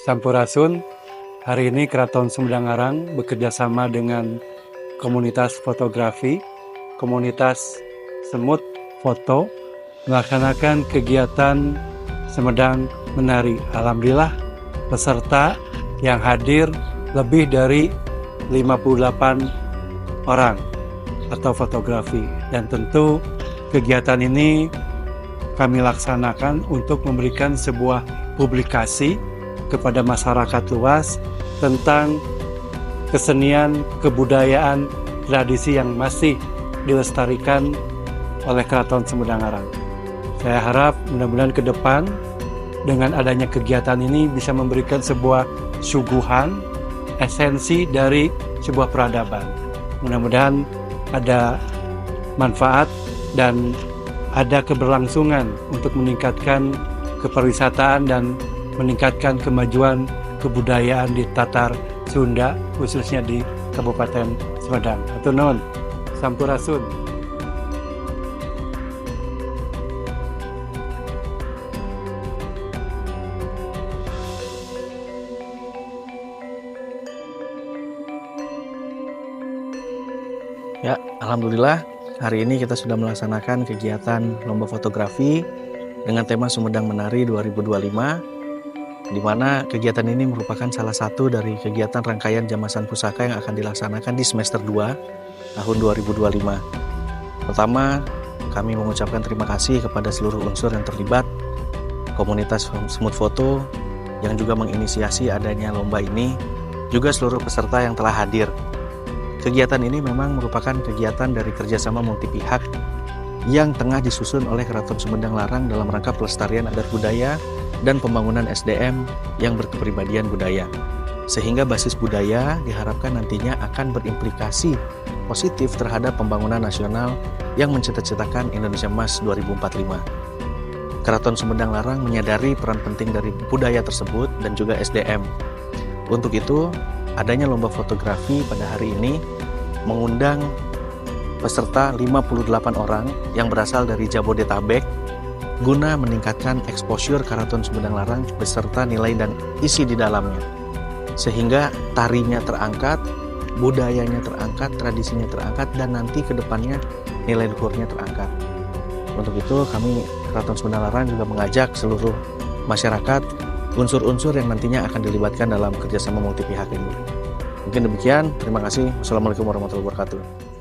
Sampurasun. Hari ini Keraton Sumedang Larang bekerja sama dengan komunitas fotografi, komunitas semut foto, melaksanakan kegiatan Sumedang Menari. Alhamdulillah peserta yang hadir lebih dari 58 orang atau fotografi, dan tentu kegiatan ini kami laksanakan untuk memberikan sebuah publikasi kepada masyarakat luas tentang kesenian, kebudayaan, tradisi yang masih dilestarikan oleh Keraton Sumedang Larang. Saya harap mudah-mudahan ke depan dengan adanya kegiatan ini bisa memberikan sebuah suguhan, esensi dari sebuah peradaban. Mudah-mudahan ada manfaat dan ada keberlangsungan untuk meningkatkan kepariwisataan dan meningkatkan kemajuan kebudayaan di Tatar Sunda, khususnya di Kabupaten Sumedang. Hatur nuhun. Sampurasun. Ya, alhamdulillah hari ini kita sudah melaksanakan kegiatan lomba fotografi dengan tema Sumedang Menari 2025, di mana kegiatan ini merupakan salah satu dari kegiatan rangkaian Jamasan Pusaka yang akan dilaksanakan di semester 2 tahun 2025. Pertama, kami mengucapkan terima kasih kepada seluruh unsur yang terlibat, komunitas semut foto yang juga menginisiasi adanya lomba ini, juga seluruh peserta yang telah hadir. Kegiatan ini memang merupakan kegiatan dari kerjasama multi pihak yang tengah disusun oleh Keraton Sumedang Larang dalam rangka pelestarian adat budaya dan pembangunan SDM yang berkepribadian budaya. Sehingga basis budaya diharapkan nantinya akan berimplikasi positif terhadap pembangunan nasional yang mencita-citakan Indonesia Emas 2045. Keraton Sumedang Larang menyadari peran penting dari budaya tersebut dan juga SDM. Untuk itu, adanya lomba fotografi pada hari ini mengundang peserta 58 orang yang berasal dari Jabodetabek guna meningkatkan exposure Keraton Sumedang Larang beserta nilai dan isi di dalamnya. Sehingga tarinya terangkat, budayanya terangkat, tradisinya terangkat, dan nanti ke depannya nilai luhurnya terangkat. Untuk itu kami Keraton Sumedang Larang juga mengajak seluruh masyarakat, unsur-unsur yang nantinya akan dilibatkan dalam kerjasama multi pihak ini. Mungkin demikian, terima kasih. Wassalamualaikum warahmatullahi wabarakatuh.